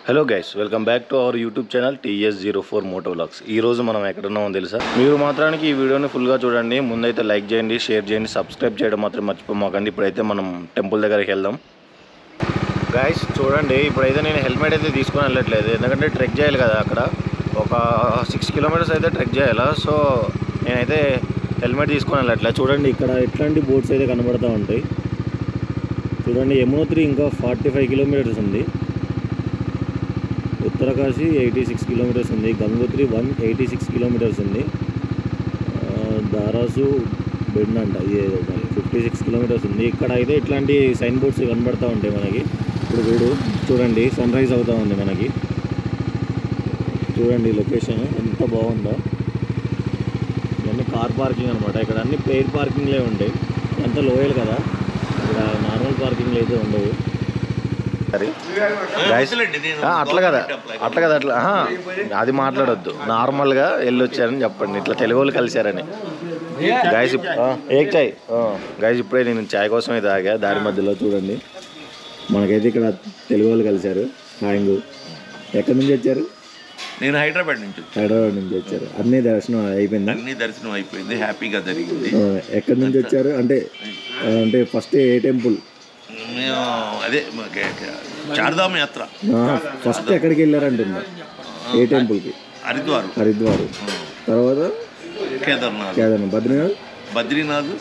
Hello guys, welcome back to our YouTube channel TS04 moto vlogs. ఈ రోజు మనం ఎక్కడున్నామో తెలుసా? మీరు మాత్రానికి ఈ వీడియోని ఫుల్గా చూడండి. ముందైతే లైక్ చేయండి, షేర్ చేయండి, సబ్స్క్రైబ్ చేయడం మాత్రం మర్చిపోమాకండి. ఇప్పుడైతే మనం టెంపుల్ దగ్గరికి వెళ్దాం. గైస్ చూడండి, ఇప్పుడైతే నేను హెల్మెట్ అయితే తీసుకొని వెళ్ళట్లేదు, ఎందుకంటే ట్రెక్ చేయాలి కదా. అక్కడ ఒక 6 కిలోమీటర్స్ అయితే ట్రెక్ చేయాలా. సో నేనైతే హెల్మెట్ తీసుకొని వెళ్ళట్లేదు. చూడండి ఇక్కడ ఎట్లాంటి బోర్డ్స్ అయితే కనబడుతూ ఉంటాయి. చూడండి, యమునోత్రి ఇంకా 45 కిలోమీటర్స్ ఉంది, ఉత్తరకాశీ 86 కిలోమీటర్స్ ఉంది, గంగోత్రి 186 కిలోమీటర్స్ ఉంది, దారాసు బెండ్ అంట 56 కిలోమీటర్స్ ఉంది. ఇక్కడ అయితే ఇట్లాంటి సైన్ బోర్డ్స్ కనబడుతూ ఉంటాయి మనకి. ఇప్పుడు చూడండి సన్ రైజ్ అవుతూ ఉంది మనకి. చూడండి లొకేషన్ ఎంత బాగుందో. ఇవన్నీ కార్ పార్కింగ్ అనమాట. ఇక్కడ అన్ని పెయిర్ పార్కింగ్లే ఉంటాయి. అంతా లోయల్ కదా, ఇక్కడ నార్మల్ పార్కింగ్లు అయితే ఉండవు. అట్లా కదా అది మాట్లాడొద్దు. నార్మల్గా వెళ్ళొచ్చారని చెప్పండి, ఇట్లా తెలుగు వాళ్ళు కలిశారని. గైస్ చాయ్ గైస్, ఇప్పుడే నేను చాయ్ కోసం అయితే తాగా దారి మధ్యలో. చూడండి మనకైతే ఇక్కడ తెలుగు వాళ్ళు కలిశారు. హాయింగ్. ఎక్కడి నుంచి వచ్చారు? నేను హైదరాబాద్ నుంచి వచ్చారు. అన్ని దర్శనం అయిపోయింది, హ్యాపీగా జరిగింది. ఎక్కడి నుంచి వచ్చారు అంటే ఫస్ట్ ఏ టెంపుల్? అదే చార్ధామ యాత్ర. ఫస్ట్ ఎక్కడికి వెళ్ళారంటున్నా? ఏ టెంపుల్కి? హరిద్వార్. తర్వాత కేదార్నాథ్, బద్రీనాథ్,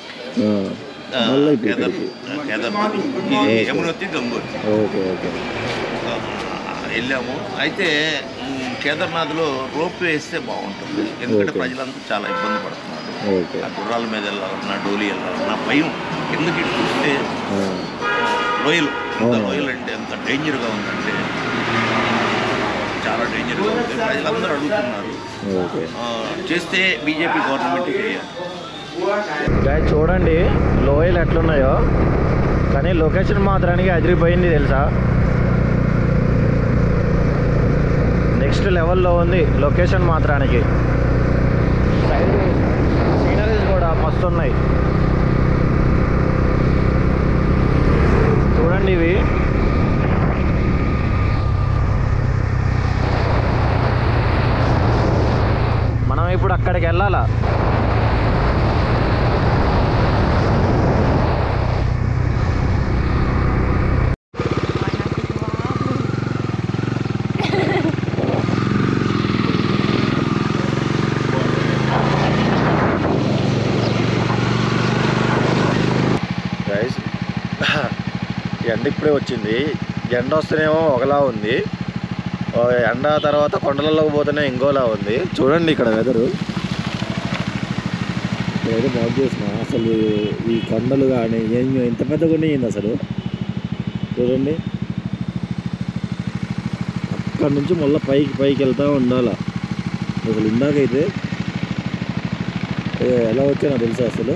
యమునోత్రి, గంగోత్రి. ఓకే వెళ్ళాము. అయితే కేదార్నాథ్లో రోప్ వేస్తే బాగుంటుంది, ఎందుకంటే ప్రజలంతా చాలా ఇబ్బంది పడుతున్నారు. ఆ గుర్రాల మీద వెళ్ళాలన్నా, డోలీ వెళ్ళాలన్నా భయం. ఎందుకు ఇటు చూస్తే లోయలు అంటే ఎంత డేంజర్గా ఉందంటే చాలా డేంజర్గా ఉంది. ప్రజలందరూ అడుగుతున్నారు, చేస్తే బీజేపీ గవర్నమెంట్ చేయాలి. చూడండి లోయలు ఎట్లున్నాయో, కానీ లొకేషన్ మాత్రానికి అదిరిపోయింది తెలుసా. నెక్స్ట్ లెవెల్లో ఉంది లొకేషన్ మాత్రానికి. సైడ్ సీనరీస్ కూడా మస్తు ఉన్నాయి. చూడండి ఇవి. మనం ఇప్పుడు అక్కడికి వెళ్ళాలా. ఎండ ఇప్పుడే వచ్చింది. ఎండ వస్తేనేమో ఒకలా ఉంది, ఎండ తర్వాత కొండలలోకి పోతేనే ఇంకోలా ఉంది. చూడండి ఇక్కడ వెదరు. ఇక్కడైతే బాగు చేసిన అసలు ఈ కొండలు కానీ ఎంత పెద్దగా ఉన్నాయింది అసలు. చూడండి అక్కడ నుంచి మళ్ళీ పైకి వెళ్తూ ఉండాలి. అసలు ఇందాకైతే ఎలా వచ్చానో తెలుసా అసలు.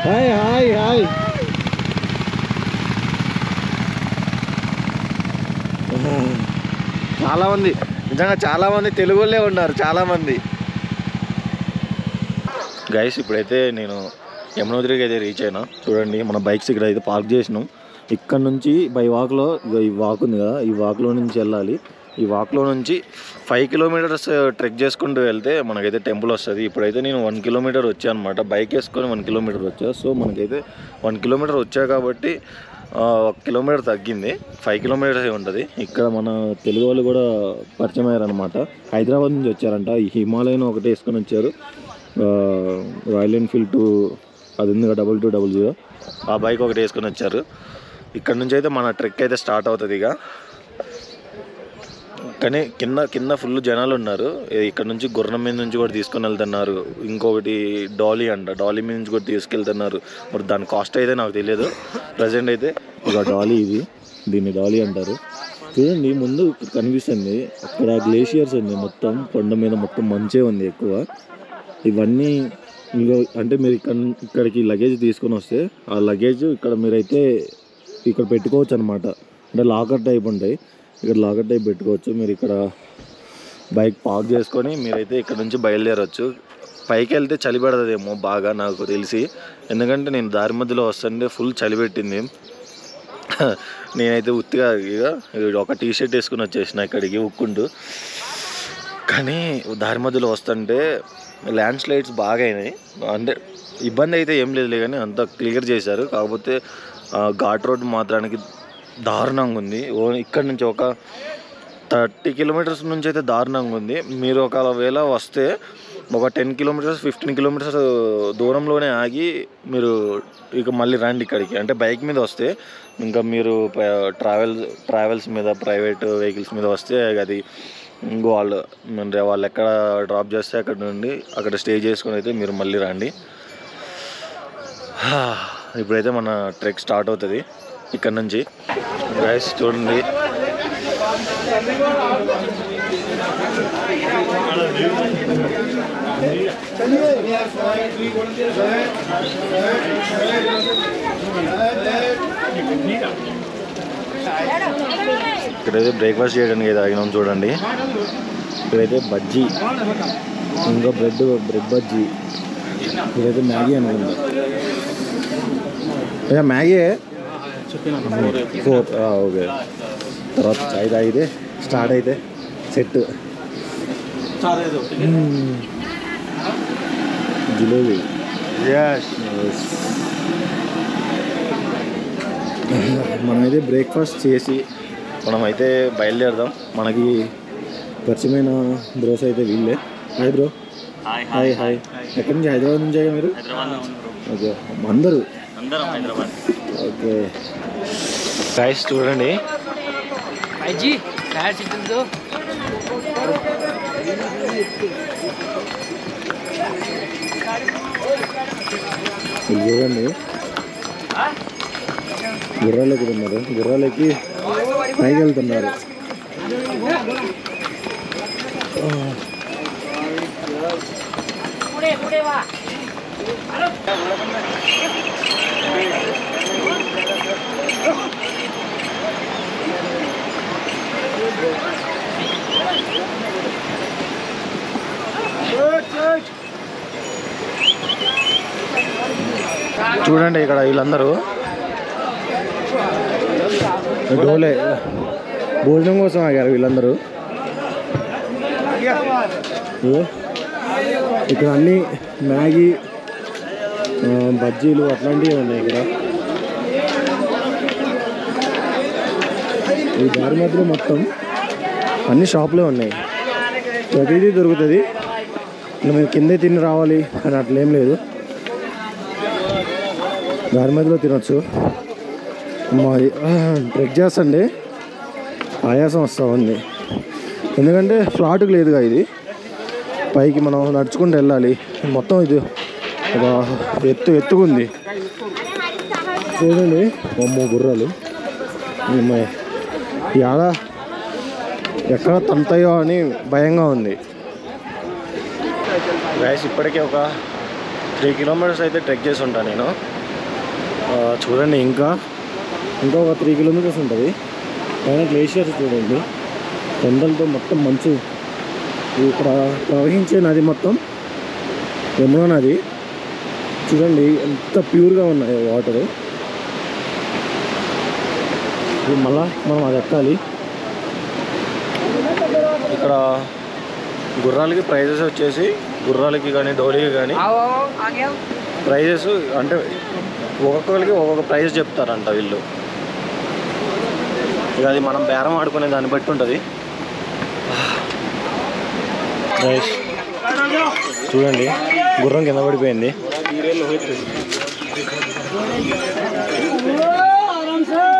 Hi hi hi. చాలామంది, నిజంగా చాలామంది తెలుగు వాళ్ళే ఉన్నారు చాలామంది. గైస్ ఇప్పుడైతే నేను యమునోత్రికి అయితే రీచ్ అయినా. చూడండి మన బైక్స్ ఇక్కడ అయితే పార్క్ చేసినాం. ఇక్కడ నుంచి బై వాక్లో ఈ వాక్ ఉంది కదా, ఈ వాక్లో నుంచి వెళ్ళాలి. ఈ వాక్లో నుంచి 5 కిలోమీటర్స్ ట్రెక్ చేసుకుంటూ వెళ్తే మనకైతే టెంపుల్ వస్తుంది. ఇప్పుడైతే నేను 1 కిలోమీటర్ వచ్చాను అనమాట, బైక్ వేసుకొని 1 కిలోమీటర్ వచ్చా. సో మనకైతే 1 కిలోమీటర్ వచ్చా కాబట్టి 1 కిలోమీటర్ తగ్గింది, 5 కిలోమీటర్స్ ఉంటుంది. ఇక్కడ మన తెలుగు వాళ్ళు కూడా పరిచయం అయ్యారనమాట. హైదరాబాద్ నుంచి వచ్చారంట. ఈ హిమాలయన్ ఒకటి వేసుకొని వచ్చారు, రాయల్ ఎన్ఫీల్డ్ అది ఉంది 2200, ఆ బైక్ ఒకటి వేసుకొని వచ్చారు. ఇక్కడ నుంచి అయితే మన ట్రెక్ అయితే స్టార్ట్ అవుతుంది ఇక. కానీ కింద ఫుల్ జనాలు ఉన్నారు. ఇక్కడ నుంచి గుర్రం మీద నుంచి కూడా తీసుకొని వెళ్తున్నారు. ఇంకొకటి డాలీ అంట, డాలీ మీద నుంచి కూడా తీసుకెళ్తున్నారు. మరి దాని కాస్ట్ అయితే నాకు తెలియదు. ప్రజెంట్ అయితే ఒక డాలీ, దీన్ని డాలీ అంటారు. చూడండి ముందు కనిపిస్తుంది అక్కడ గ్లేషియర్స్ ఉంది, మొత్తం కొండ మీద మొత్తం మంచే ఉంది ఎక్కువ. ఇవన్నీ అంటే మీరు ఇక్కడికి లగేజ్ తీసుకొని వస్తే ఆ లగేజ్ ఇక్కడ మీరైతే ఇక్కడ పెట్టుకోవచ్చు అనమాట. అంటే లాకర్ టైప్ ఉంటాయి, ఇక్కడ లాకర్ టైప్ పెట్టుకోవచ్చు. మీరు ఇక్కడ బైక్ పార్క్ చేసుకొని మీరైతే ఇక్కడ నుంచి బయలుదేరవచ్చు. పైకి వెళ్తే చలి పెడతదేమో బాగా నాకు తెలిసి, ఎందుకంటే నేను దారి మధ్యలో వస్తుంటే ఫుల్ చలి పెట్టింది. నేనైతే ఉత్తిగా ఇక ఒక టీ షర్ట్ వేసుకుని వచ్చేసిన ఇక్కడికి ఉక్కుంటూ. కానీ దారి మధ్యలో వస్తుంటే ల్యాండ్ స్లైడ్స్ బాగా అయినాయి. అంటే ఇబ్బంది అయితే ఏం లేదులే, కానీ అంత క్లియర్ చేశారు. కాకపోతే ఘాట్ రోడ్ మాత్రానికి దారుణంగా ఉంది. ఇక్కడ నుంచి ఒక 30 కిలోమీటర్స్ నుంచి అయితే దారుణంగా ఉంది. మీరు ఒకవేళ వస్తే ఒక 10 కిలోమీటర్స్ 15 కిలోమీటర్స్ దూరంలోనే ఆగి మీరు ఇక మళ్ళీ రండి ఇక్కడికి. అంటే బైక్ మీద వస్తే ఇంకా మీరు ట్రావెల్స్ మీద ప్రైవేట్ వెహికల్స్ మీద వస్తే అది ఇంకో వాళ్ళు ఎక్కడ డ్రాప్ చేస్తే అక్కడ స్టే చేసుకుని అయితే మీరు మళ్ళీ రండి. ఇప్పుడైతే మన ట్రెక్ స్టార్ట్ అవుతుంది ఇక్కడ నుంచి. గైస్ చూడండి, ఇక్కడైతే బ్రేక్ఫాస్ట్ చేయడానికి అయితే ఆగినాం. చూడండి ఇక్కడైతే బజ్జీ, ఇంకా బ్రెడ్ బజ్జీ, ఇక్కడైతే మ్యాగీ అనుకుంటా. Maggi 4 okay. తర్వాత చాయ్ తాగితే స్టార్ట్ అయితే సెట్. జిలేబీ. మనమైతే బ్రేక్ఫాస్ట్ చేసి మనమైతే బయలుదేరదాం. మనకి పరిచయమైన బ్రోస్ అయితే వీళ్ళే. Hi bro. Hi hi. ఎక్కడి నుంచి? హైదరాబాద్ నుంచి అయ్యా మీరు? ఓకే, అందరూ హైదరాబాద్. ఓకే గైస్ చూడండి, చూడండి గుర్రాలు ఎక్కుతున్నారు. గుర్రాలకి పైకి వెళ్తున్నారు. చూడండి ఇక్కడ వీళ్ళందరూ డోలే భోజనం కోసం ఆగారు వీళ్ళందరూ. ఇక్కడ అన్నీ మ్యాగీ, బజ్జీలు అట్లాంటివి ఉన్నాయి. ఇక్కడ ఈ దారి మధ్యలో మొత్తం అన్ని షాపులే ఉన్నాయి. ప్రతిదీ దొరుకుతుంది. మేము కిందే తిని రావాలి అని అట్లేం లేదు, దారి మధ్యలో తినొచ్చు. మాది ట్రెక్ చేస్తండి ఆయాసం వస్తూ ఉంది, ఎందుకంటే ఫ్లాట్కి లేదుగా ఇది. పైకి మనం నడుచుకుంటూ వెళ్ళాలి. మొత్తం ఇది ఒక ఎత్తుకుంది. చూడండి అమ్మో గుర్రాలు యాడ ఎక్కడ తంతాయో అని భయంగా ఉంది. గైస్ ఇప్పటికే ఒక 3 కిలోమీటర్స్ అయితే ట్రెక్ చేసి ఉంటాను నేను. చూడండి ఇంకా ఒక 3 కిలోమీటర్స్ ఉంటుంది. పైన గ్లేషియర్స్ చూడండి, కొండలతో మొత్తం మంచు. ఇక్కడ ప్రవహించే నది మొత్తం యమునా నది. చూడండి ఎంత ప్యూర్గా ఉన్నాయి వాటరు. మళ్ళా మనం అది ఎక్కాలి. ఇక్కడ గుర్రాలకి ప్రైజెస్ వచ్చేసి, గుర్రాలకి కానీ డోలీకి కానీ ప్రైజెస్ అంటే ఒక్కొక్కరికి ఒక్కొక్క ప్రైజ్ చెప్తారంట వీళ్ళు. ఇక అది మనం బేరం ఆడుకునే దాన్ని బట్టి ఉంటుంది. చూడండి గుర్రం కింద పడిపోయింది.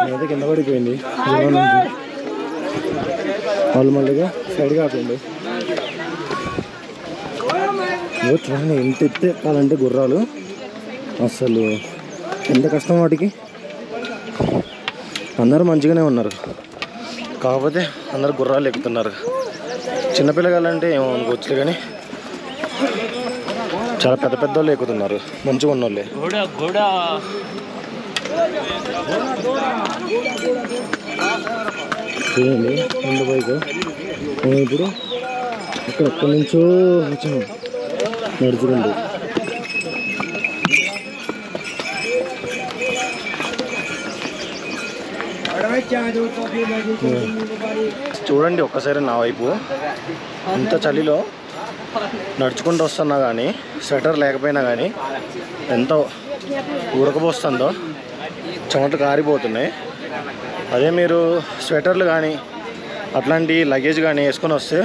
అయితే కింద పడిపోయింది గుర్రం నుంచి. వాళ్ళు మళ్ళీగా సైడ్ కాకండి. చూడండి ఎంత ఎత్తేకాలంటే గుర్రాలు అసలు ఎంత కష్టం వాటికి. అందరూ మంచిగానే ఉన్నారు, కాకపోతే అందరు గుర్రాలు ఎక్కుతున్నారు. చిన్నపిల్లగాలంటే ఏమో అనుకోవచ్చులే, కానీ చాలా పెద్ద పెద్ద వాళ్ళు ఎక్కుతున్నారు, మంచిగా ఉన్న వాళ్ళే. చూడండి ముందు బైక్. ఇప్పుడు ఎక్కడి నుంచో వచ్చాము నడుచుకుంటూ. చూడండి ఒక్కసారి నా వైపు, ఇంత చలిలో నడుచుకుంటూ వస్తున్నా కానీ, స్వెటర్ లేకపోయినా కానీ ఎంత ఉడకపోస్తుందో, చెమట కారిపోతున్నాయి. అదే మీరు స్వెటర్లు కానీ అట్లాంటి లగేజ్ కానీ వేసుకొని వస్తే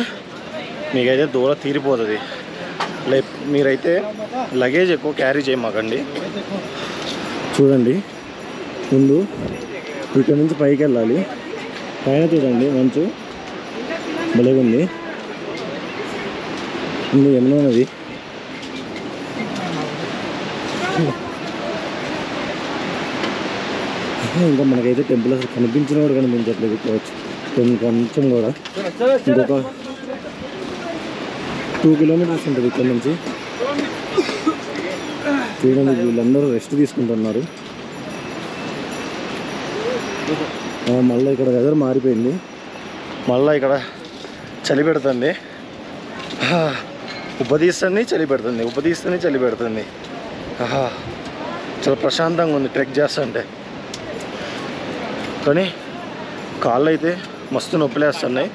మీకైతే దూరం తీరిపోతుంది. మీరైతే లగేజ్ ఎక్కువ క్యారీ చేయమాకండి. చూడండి ముందు ఇక్కడ నుంచి పైకి వెళ్ళాలి. పైన చూడండి మంచు భలే ఉంది. ముందు యమునా నది, ఇంకా మనకైతే టెంపుల్ అసలు కనిపించిన కూడా కనిపించట్లేదు కొంచెం కూడా. ఇంకొక 2 కిలోమీటర్స్ ఉంటుంది ఇక్కడ నుంచి. చూడండి వీళ్ళందరూ రెస్ట్ తీసుకుంటున్నారు. మళ్ళీ ఇక్కడ వెదర్ మారిపోయింది, మళ్ళీ ఇక్కడ చలి పెడుతుంది, ఉబ్బదీస్తుంది చలి పెడుతుంది, ఉబ్బదీస్తుంది చలి పెడుతుంది. చాలా ప్రశాంతంగా ఉంది ట్రెక్ చేస్తుంటే. కానీ కాళ్ళు అయితే మస్తు నొప్పిలేస్తున్నాయి,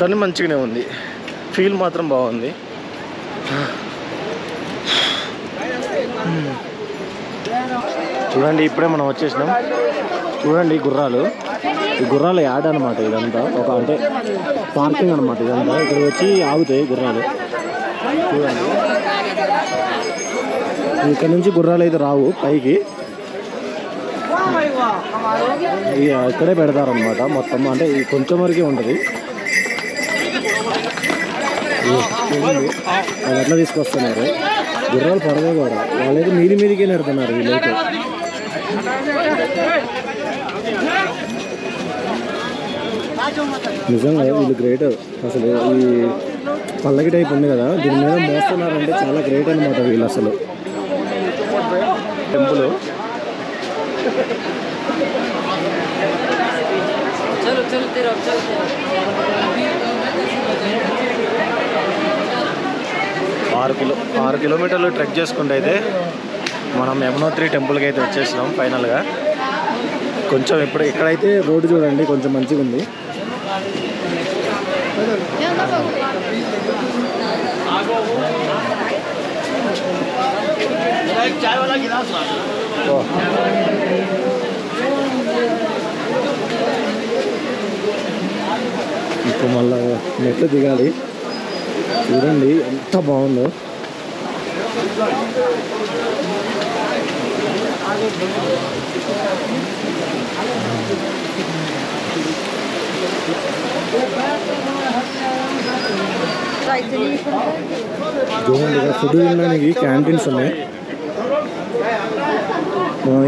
కానీ మంచిగానే ఉంది. ఫీల్ మాత్రం బాగుంది. చూడండి ఇప్పుడే మనం వచ్చేసినాం. చూడండి గుర్రాలు, ఈ గుర్రాల యాడ్ అనమాట ఇదంతా. ఒక అంటే పార్కింగ్ అనమాట ఇదంతా. ఇక్కడ వచ్చి ఆగుతాయి గుర్రాలు. చూడండి ఇక్కడ నుంచి గుర్రాలు అయితే రావు పైకి, ఇక్కడే పెడతారనమాట మొత్తం. అంటే కొంచెం వరకే ఉంటుంది. వాళ్ళు ఎట్లా తీసుకొస్తున్నారు గుర్రాలు పడవే కూడా. వాళ్ళైతే మీదికే నెడుతున్నారు వీళ్ళైతే. నిజంగా వీళ్ళు గ్రేట్ అసలు. ఈ పల్లకి టైప్ ఉంది కదా, దీని మీద మోస్తున్నారంటే చాలా గ్రేట్ అనమాట వీళ్ళు అసలు. టెంపుల్ 6 కిలోమీటర్లు ట్రెక్ చేసుకుంటే అయితే మనం యమునోత్రి టెంపుల్కి అయితే వచ్చేసినాం ఫైనల్గా. కొంచెం ఇప్పుడు ఇక్కడైతే రోడ్డు చూడండి కొంచెం మంచిగా ఉంది. ఇప్పుడు మళ్ళా మెట్లు దిగాలి. చూడండి ఎంత బాగుందో. చూడండి ఇక్కడ ఫుడ్ తినడానికి క్యాంటీన్స్ ఉన్నాయి.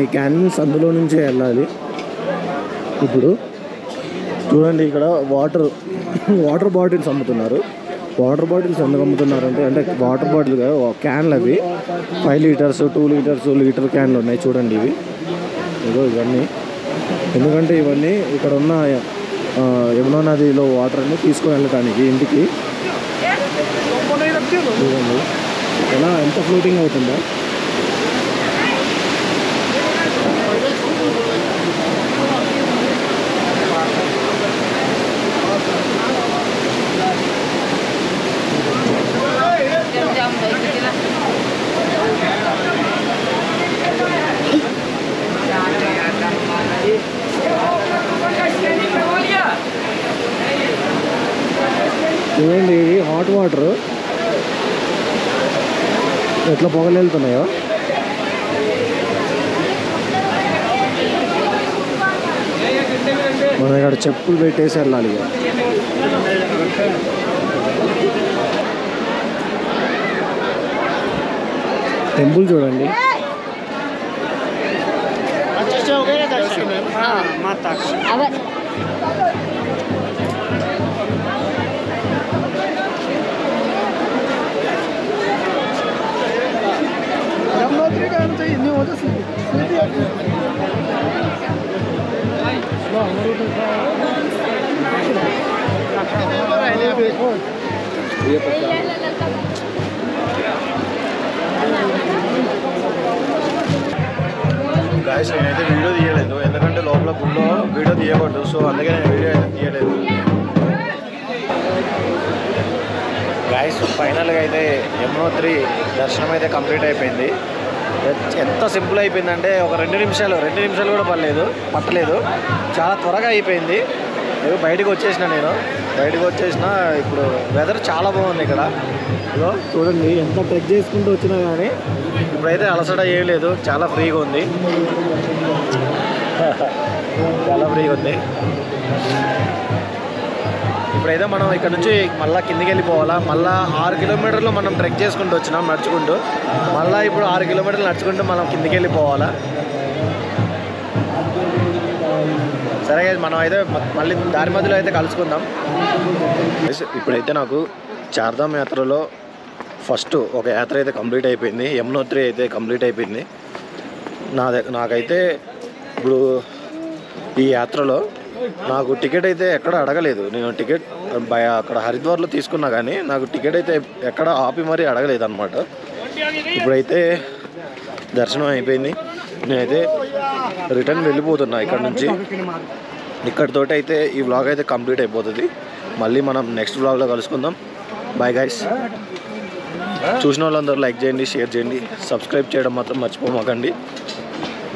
ఈ క్యాంటీన్స్ అందులో నుంచే వెళ్ళాలి. ఇప్పుడు చూడండి ఇక్కడ వాటర్ బాటిల్స్ అమ్ముతున్నారు. వాటర్ బాటిల్స్ ఎందుకు అమ్ముతున్నారంటే అంటే వాటర్ బాటిల్ క్యాన్లు అవి 5 లీటర్స్ 2 లీటర్స్ లీటర్ క్యాన్లు ఉన్నాయి. చూడండి ఇవి ఇవన్నీ. ఎందుకంటే ఇవన్నీ ఇక్కడ ఉన్న యమునా నదిలో వాటర్ అన్ని తీసుకొని వెళ్ళటానికి ఇంటికి. చూడండి ఎలా ఎంత ఫ్లోటింగ్ అవుతుందో. చూడండి ఇవి హాట్ వాటర్ ఎట్లా పొగలు వెళ్తున్నాయో. మనం ఇక్కడ చెప్పులు పెట్టేసి వెళ్ళాలి. టెంపుల్ చూడండి. గాయస్ నేనైతే వీడియో తీయలేదు, ఎందుకంటే లోపల గుళ్ళో వీడియో తీయకూడదు, సో అందుకే నేను వీడియో అయితే తీయలేదు. గాయస్ ఫైనల్గా అయితే యమునోత్రి దర్శనం అయితే కంప్లీట్ అయిపోయింది. ఎంత సింపుల్ అయిపోయిందంటే ఒక 2 నిమిషాలు కూడా పట్టలేదు, చాలా త్వరగా అయిపోయింది. బయటకు వచ్చేసిన ఇప్పుడు వెదర్ చాలా బాగుంది ఇక్కడ. ఇదో చూడండి, ఎంత ట్రెక్ చేసుకుంటూ వచ్చినా కానీ ఇప్పుడైతే అలసట ఏం లేదు, చాలా ఫ్రీగా ఉంది. ఇప్పుడైతే మనం ఇక్కడ నుంచి మళ్ళీ కిందికి వెళ్ళిపోవాలా. మళ్ళీ 6 కిలోమీటర్లు మనం ట్రెక్ చేసుకుంటూ వచ్చినాం నడుచుకుంటూ. మళ్ళీ ఇప్పుడు 6 కిలోమీటర్లు నడుచుకుంటూ మనం కిందికి వెళ్ళిపోవాలా. సరే మనం అయితే మళ్ళీ దారి మధ్యలో అయితే కలుసుకుందాం. ఇప్పుడైతే నాకు చార్ధామ్ యాత్రలో ఫస్ట్ ఒక యాత్ర అయితే కంప్లీట్ అయిపోయింది, యమునోత్రి అయితే కంప్లీట్ అయిపోయింది. నాకైతే ఇప్పుడు ఈ యాత్రలో నాకు టికెట్ అయితే ఎక్కడ అడగలేదు. నేను టికెట్ అక్కడ హరిద్వార్లో తీసుకున్నా కానీ నాకు టికెట్ అయితే ఎక్కడ ఆపి మరీ అడగలేదు అనమాట. ఇప్పుడైతే దర్శనం అయిపోయింది, నేనైతే రిటర్న్ వెళ్ళిపోతున్నా ఇక్కడ నుంచి. ఇక్కడితోటి అయితే ఈ వ్లాగ్ అయితే కంప్లీట్ అయిపోతుంది. మళ్ళీ మనం నెక్స్ట్ వ్లాగ్లో కలుసుకుందాం. Bye guys. చూసిన వాళ్ళందరూ లైక్ చేయండి, షేర్ చేయండి, సబ్స్క్రైబ్ చేయడం మాత్రం మర్చిపోమాకండి.